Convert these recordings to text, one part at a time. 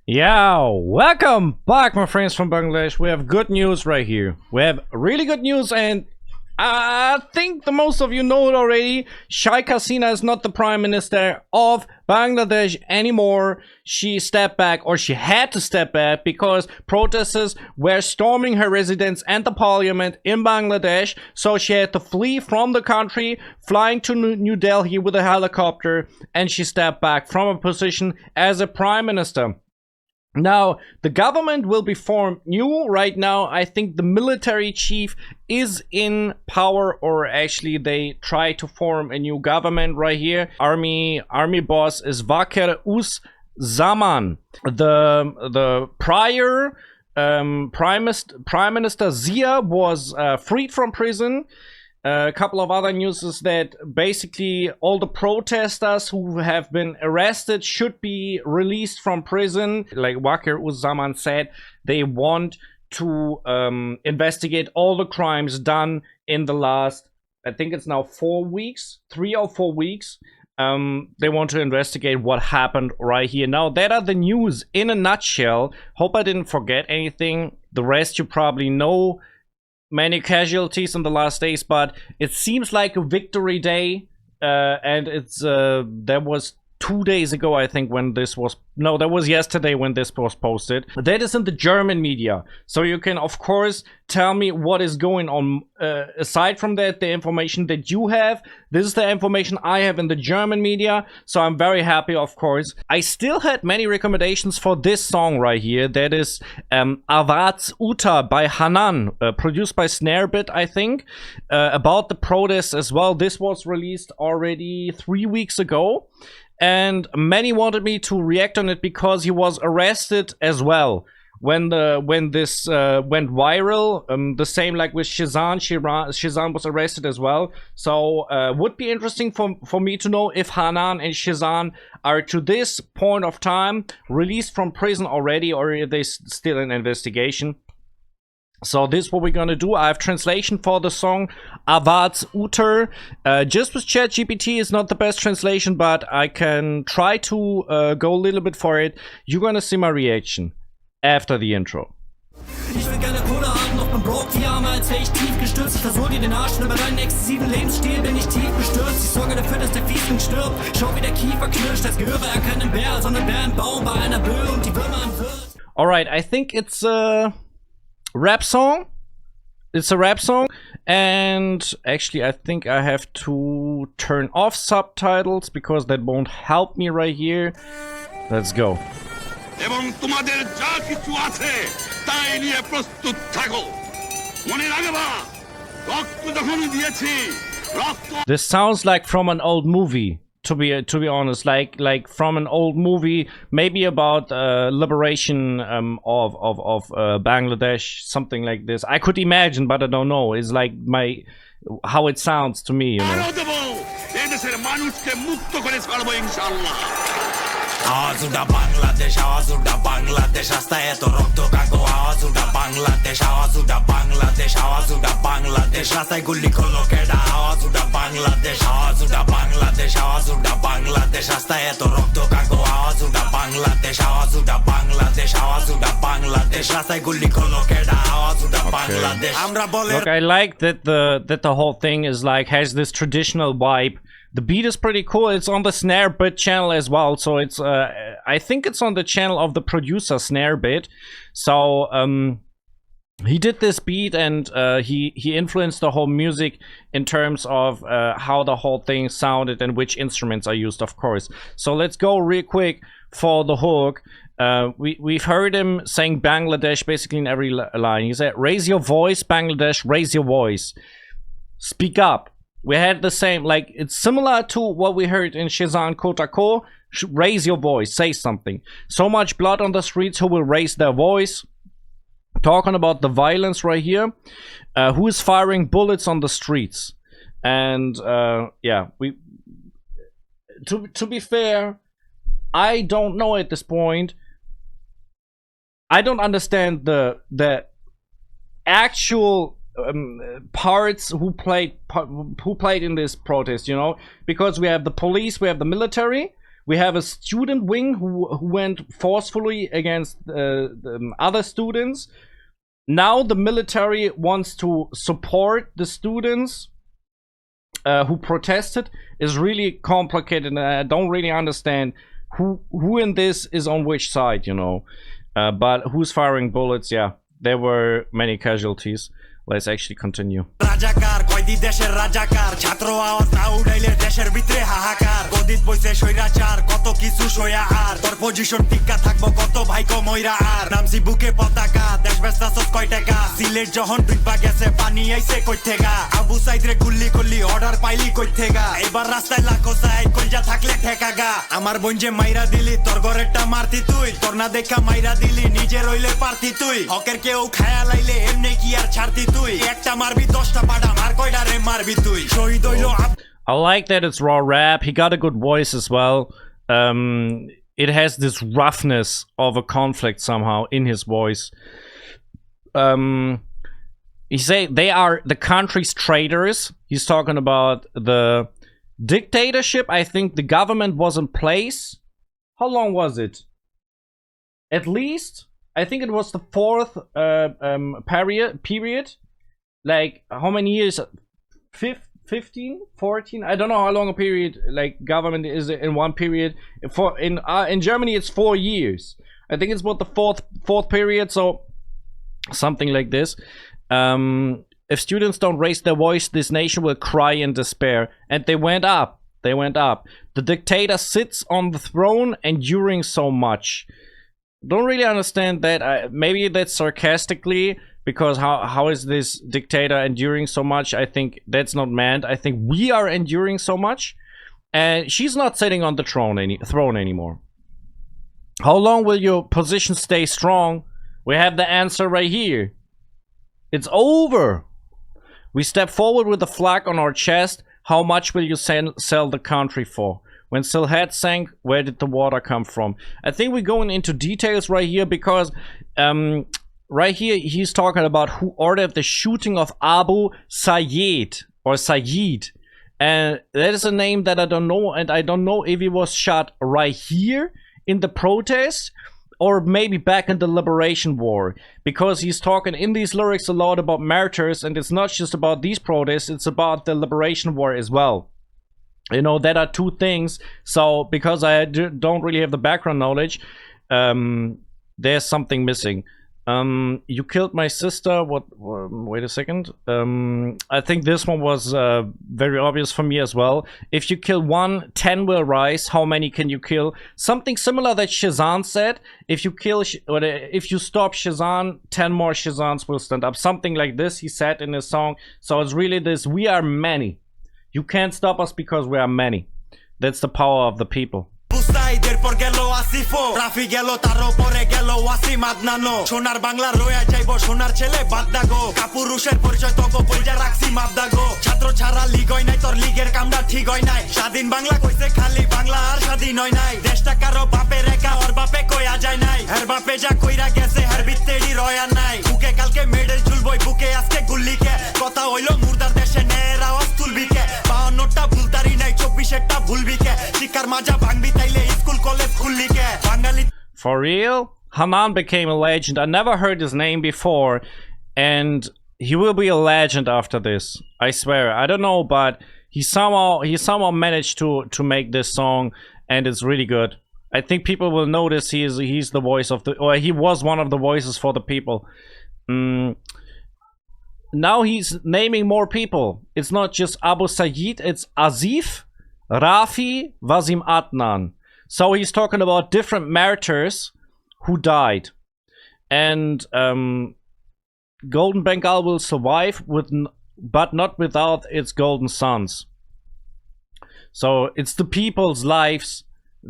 Yeah, welcome back, my friends from Bangladesh. We have good news right here. We have really good news, and I think the most of you know it already. Sheikh Hasina is not the prime minister of Bangladesh anymore. She stepped back, or she had to step back, because protesters were storming her residence and the parliament in Bangladesh. So she had to flee from the country, flying to New Delhi with a helicopter, and she stepped back from her position as a prime minister. Now, the government will be formed new. Right now, I think the military chief is in power, or actually they try to form a new government right here. Army boss is Wakar Uz Zaman. The prior Prime Minister Zia was freed from prison. A couple of other news is that basically all the protesters who have been arrested should be released from prison. Like Wakar Uz Zaman said, they want to investigate all the crimes done in the last, I think it's now 4 weeks, 3 or 4 weeks. They want to investigate what happened right here. Now, that are the news in a nutshell. Hope I didn't forget anything. The rest you probably know. Many casualties in the last days, but it seems like a victory day, and it's that was 2 days ago, I think, when this was, no, that was yesterday when this was posted. That is in the German media, so you can of course tell me what is going on. Aside from that, the information that you have, this is the information I have in the German media, so I'm very happy, of course. I still had many recommendations for this song right here. That is Awaaz Utha by Hannan, produced by Snarebyt, I think, about the protests as well. This was released already 3 weeks ago, and many wanted me to react on it because he was arrested as well when this went viral. The same like with Shizan was arrested as well. So would be interesting for me to know if Hannan and Shizan are to this point of time released from prison already, or are they still in investigation. So this is what we're gonna do. I have translation for the song Awaaz Utha. Just with ChatGPT is not the best translation, but I can try to go a little bit for it. You're gonna see my reaction after the intro. Ich will gerne Kohle haben, doch bin broke wie Arme, als wär ich tief gestürzt. Ich versohl dir den Arsch und über deinen exzessiven Lebensstil bin ich tief bestürzt. Ich sorge dafür, dass der Fiesling stirbt. Schau, wie der Kiefer knirscht, als gehöre er keinem Bär, sondern Bär im Baum bei einer Böe und die Würmer im Wirt. Alright, I think it's a rap song. It's a rap song, and actually I think I have to turn off subtitles because that won't help me right here. Let's go. এবং তোমাদের যা কিছু আছে তাই নিয়ে প্রস্তুত থাকো মনে রাখবা রক্ত যখন দিয়েছি রক্ত This sounds like from an old movie, to be honest, like from an old movie, maybe about liberation of Bangladesh, something like this. I could imagine, but I don't know. It's like how it sounds to me, you know. এই দেশের মানুষকে মুক্ত করে ছাড়বো ইনশাআল্লাহ Awaaz Utha Bangladesh, Awaaz Utha Bangladesh, রাস্তায় এত রক্ত কাকো Awaaz Utha Bangladesh, Awaaz Utha Bangladesh, Awaaz Utha Bangladesh, রাস্তায় গুলি করলো কেডা Awaaz Utha Bangladesh, Awaaz Utha Bangladesh, Awaaz Utha Bangladesh, রাস্তায় এত রক্ত কাকো Awaaz Utha Bangladesh, Awaaz Utha Bangladesh, Awaaz Utha Bangladesh, রাস্তায় গুলি করলো কেডা Awaaz Utha Bangladesh. আমরা বলে Look, I like that the whole thing is like has this traditional vibe. The beat is pretty cool. It's on the Snarebyt channel as well, so it's I think it's on the channel of the producer Snarebyt. So he did this beat, and he influenced the whole music in terms of how the whole thing sounded and which instruments are used, of course. So let's go real quick for the hook. We've heard him saying Bangladesh basically in every line. He said, "Raise your voice, Bangladesh, raise your voice. Speak up." We had the same, like, it's similar to what we heard in Shizan Cojak. Raise your voice, say something. So much blood on the streets, who will raise their voice? Talking about the violence right here. Who is firing bullets on the streets? And yeah, to be fair, I don't know at this point. I don't understand the actual parts who played in this protest, you know, because we have the police, we have the military, We have a student wing who went forcefully against the other students. Now the military wants to support the students who protested. Is really complicated, and I don't really understand who in this is on which side, you know. But who's firing bullets? Yeah, there were many casualties. Let's actually continue. রাজাকার কয়দি দেশের রাজাকার ছাত্র আওয়াজ না উড়াইলে দেশের ভিতরে হাহাকার গদিত বইছে সৈরাচার কত কিছু সয়া আর তোর পজিশন টিকা থাকবো কত ভাইকো মইরা আর নামছি বুকে পতাকা দেশ বেস্তাছস কয় টাকা সিলেট যখন ডুববা গেছে পানি আইছে কই থেকা আবু সাইদরে গুল্লি করলি অর্ডার পাইলি কই থেকা এবার রাস্তায় লাখো সাই কইজা থাকলে ঠেকাগা আমার বোন যে মাইরা দিলি তোর ঘরেরটা মারতি তুই তোর না দেখা মাইরা দিলি নিজে রইলে পারতি তুই হকের কেউ খায়া লাইলে এমনি কি আর ছাড়তি I like that it's raw rap. He got a good voice as well. It has this roughness of a conflict somehow in his voice. He say they are the country's traitors. He's talking about the dictatorship. I think the government was in place. How long was it? At least I think it was the fourth period. Like how many years? 15, 14? I don't know how long a period like government is in one period. For in Germany it's 4 years. I think it's about the fourth period, so something like this. If students don't raise their voice, this nation will cry in despair. And they went up. They went up. The dictator sits on the throne, enduring so much. Don't really understand that. Maybe that's sarcastically, because how is this dictator enduring so much? I think that's not meant. I think we are enduring so much, and she's not sitting on the throne anymore. How long will your position stay strong? We have the answer right here. It's over. We step forward with a flag on our chest. How much will you sell the country for? When Sylhet sank, where did the water come from? I think we're going into details right here, because right here he's talking about who ordered the shooting of Abu Sayyid or Sayyid, and that is a name that I don't know, and I don't know if he was shot right here in the protest or maybe back in the liberation war, because he's talking in these lyrics a lot about martyrs, and it's not just about these protests, it's about the liberation war as well. You know, that are two things. So because I don't really have the background knowledge, there's something missing. You killed my sister. What? Wait a second. I think this one was very obvious for me as well. If you kill 1, 10 will rise. How many can you kill? Something similar that Shazan said. If you kill, if you stop Shazan, 10 more Shazans will stand up. Something like this he said in his song. So it's really this: we are many. You can't stop us because we are many. That's the power of the people. এরপর গেল আসিফো রাফি গেল তার উপরে গেল ওয়াসিম আদনানো সোনার বাংলা রয়া যাইবো সোনার ছেলে বাদদাগো কাপুরুষের পরিচয় তগো বইজা রাখছি মাপদাগো ছাত্র ছাড়া লিগ হয় নাই তোর লিগের কামটা ঠিক হয় নাই স্বাধীন বাংলা কইছে খালি বাংলা আর স্বাধীন হয় নাই দেশটা কারো বাপের একা ওর বাপে কইয়া যায় নাই হের বাপে যা কইরা গেছে হের বিত্তেড়ি রয়া নাই বুকে কালকে মেডেল ঝুলবই বুকে আজকে গুল্লিকে কথা হইলো মুর্দার দেশে নের আওয়াজ তুলবিকে 52টা ভুলতারি নাই 24টা ভুলবিকে শিকার মাজা ভাঙবি তাইলে স্কুল কলেজ খুললিকে Bengali For real? Hannan became a legend. I never heard his name before, and he will be a legend after this. I swear. I don't know, but he somehow managed to make this song, and it's really good. I think people will notice he's the voice of the, or he was one of the voices for the people. Now he's naming more people. It's not just Abu Sayyid, it's Asif, Rafi, Wasim Adnan. So he's talking about different martyrs who died. And Golden Bengal will survive, but not without its golden sons. So it's the people's lives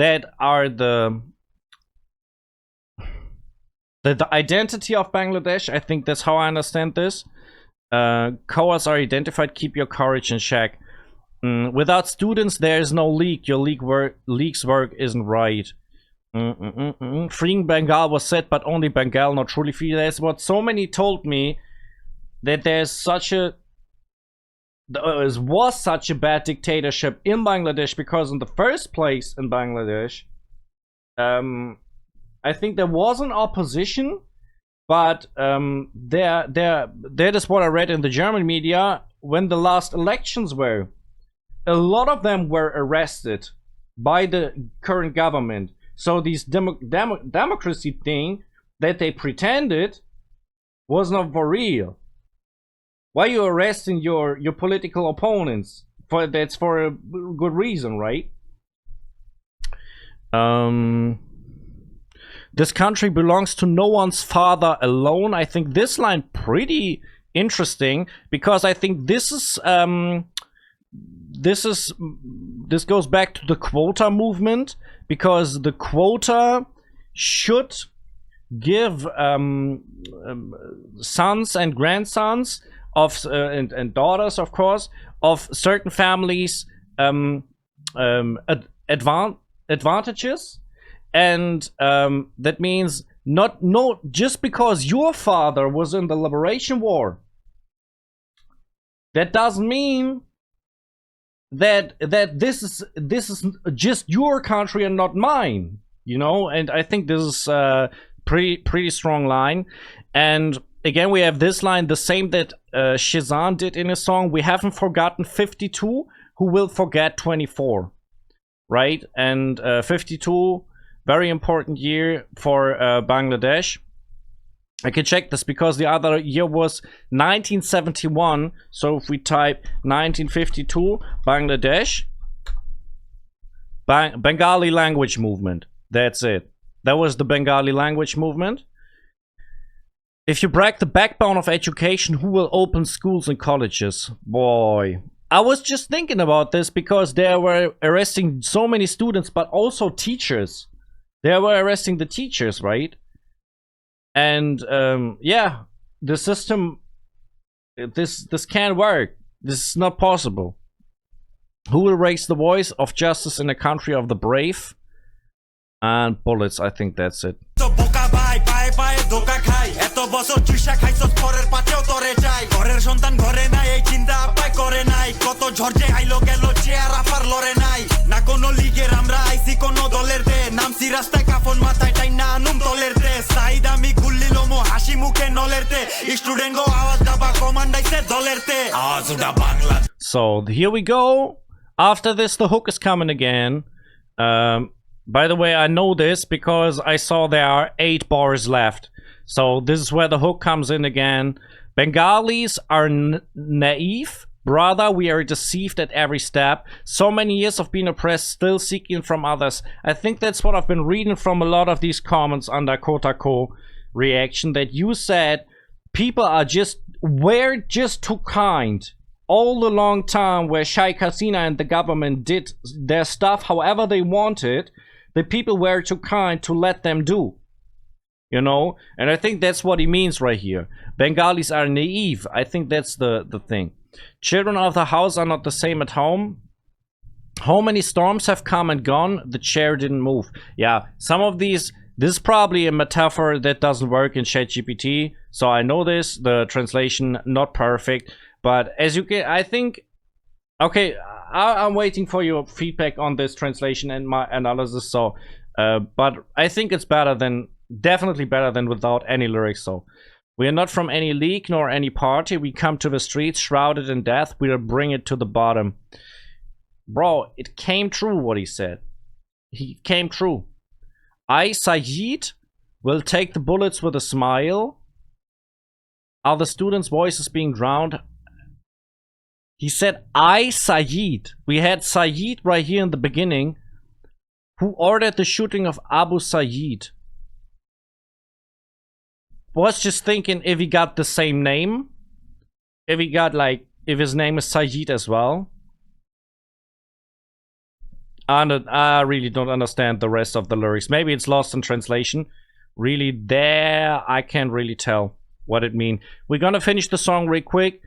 that are the identity of Bangladesh. I think that's how I understand this. Coas are identified. Keep your courage in check. Without students, there is no league. Your league's work isn't right. Freeing Bengal was said, but only Bengal, not truly free. That's what so many told me, that there's such a was such a bad dictatorship in Bangladesh, because in the first place in Bangladesh, I think there was an opposition, but that is what I read in the German media. When the last elections were, a lot of them were arrested by the current government. So this democracy thing that they pretended was not for real. Why are you arresting your political opponents? That's for a good reason, right? This country belongs to no one's father alone. I think this line pretty interesting, because I think this goes back to the quota movement, because the quota should give sons and grandsons of and daughters, of course, of certain families advantages, and that means just because your father was in the liberation war, that doesn't mean that this is just your country and not mine, you know. And I think this is a pretty strong line. And again, we have this line, the same that Shazan did in his song, we haven't forgotten 52, who will forget 24, right? And 52, very important year for Bangladesh. I can check this because the other year was 1971. So if we type 1952 Bangladesh, Bengali language movement, that's it. That was the Bengali language movement. If you break the backbone of education, who will open schools and colleges? Boy, I was just thinking about this, because they were arresting so many students, but also teachers. They were arresting the teachers, right? And yeah, the system, this can't work. This is not possible. Who will raise the voice of justice in a country of the brave? And bullets, I think that's it. So here we go. After this, the hook is coming again. By the way, I know this because I saw there are 8 bars left. So this is where the hook comes in again. Bengalis are naive. Brother, we are deceived at every step. So many years of being oppressed, still seeking from others. I think that's what I've been reading from a lot of these comments under Kotako reaction, that you said people were just too kind. All the long time where Sheikh Hasina and the government did their stuff however they wanted, the people were too kind to let them do. You know? And I think that's what he means right here. Bengalis are naive. I think that's the thing. Children of the house are not the same at home. How many storms have come and gone? The chair didn't move. Yeah, some of these, this is probably a metaphor that doesn't work in ChatGPT. So I know this, the translation not perfect. But as you can, I think, okay, I'm waiting for your feedback on this translation and my analysis. So, but I think it's better than, definitely better than without any lyrics. So, we are not from any league nor any party. We come to the streets shrouded in death. We'll bring it to the bottom. Bro, it came true what he said. He came true. I, Saeed, will take the bullets with a smile. Are the students' voices being drowned? He said, I, Saeed. We had Saeed right here in the beginning, who ordered the shooting of Abu Saeed. Was just thinking if he got the same name. If he got, like, if his name is Saeed as well. I really don't understand the rest of the lyrics. Maybe it's lost in translation. Really, there, I can't really tell what it means. We're gonna finish the song real quick.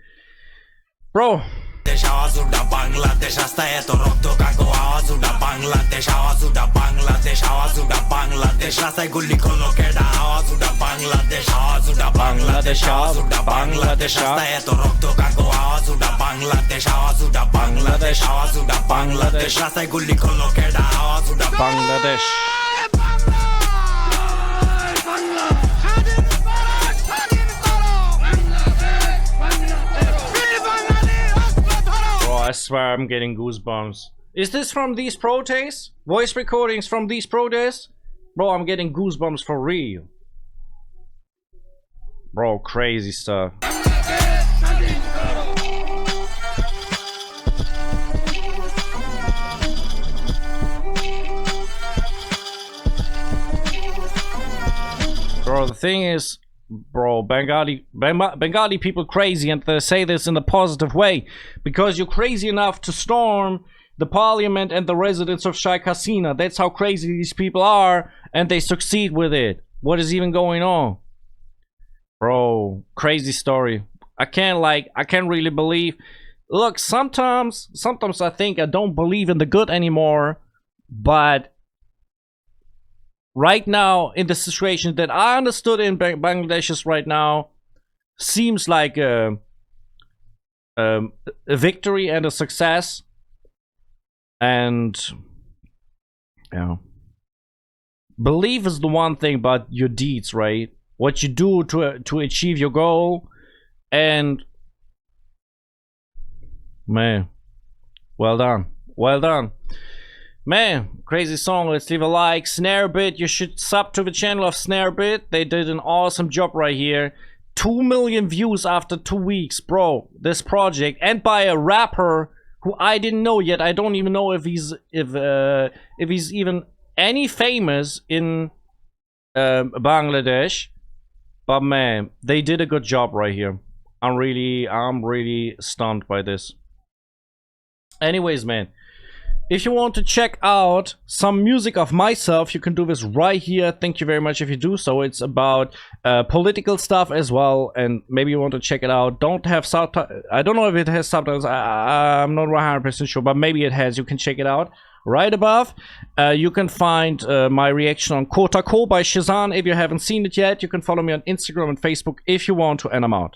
Bro. Awaaz Utha Bangladesh, rasta eto rokto kako Awaaz Utha Bangladesh, Awaaz Utha Bangladesh, Awaaz Utha Bangladesh, rastai gulli kholo keda Awaaz Utha Bangladesh, Awaaz Utha Bangladesh. Bangladesh আওয়াজ উঠা বাংলাদেশ রাস্তায় এত রক্ত কাকো আওয়াজ উঠা বাংলাদেশ আওয়াজ উঠা বাংলাদেশ আওয়াজ উঠা বাংলাদেশ রাস্তায় গুলি করলো কেডা আওয়াজ উঠা Bangladesh. Bro, I swear I'm getting goosebumps. Is this from these protests? Voice recordings from these protests? Bro, I'm getting goosebumps for real. Bro, crazy stuff. Bro, the thing is, bro, Bengali people crazy, and they say this in a positive way, because you're crazy enough to storm the parliament and the residence of Sheikh Hasina. That's how crazy these people are, and they succeed with it. What is even going on? Bro, crazy story. I can't really believe. Look, sometimes I think I don't believe in the good anymore, but right now, in the situation that I understood in Bangladesh is right now, seems like a victory and a success. And yeah, belief is the one thing, but your deeds, right? What you do to achieve your goal. And man, well done, well done. Man, crazy song. Let's leave a like. Snarebyt, you should sub to the channel of Snarebyt. They did an awesome job right here. 2 million views after 2 weeks, bro. This project, and by a rapper who I didn't know yet. I don't even know if he's even any famous in Bangladesh. But man, they did a good job right here. I'm really stunned by this. Anyways, man, if you want to check out some music of myself, you can do this right here. Thank you very much if you do so. It's about political stuff as well, and maybe you want to check it out. Don't have subtitles. I don't know if it has subtitles. I'm not 100% sure, but maybe it has. You can check it out right above. You can find my reaction on Cojak by Shazan. If you haven't seen it yet, you can follow me on Instagram and Facebook if you want to, and I'm out.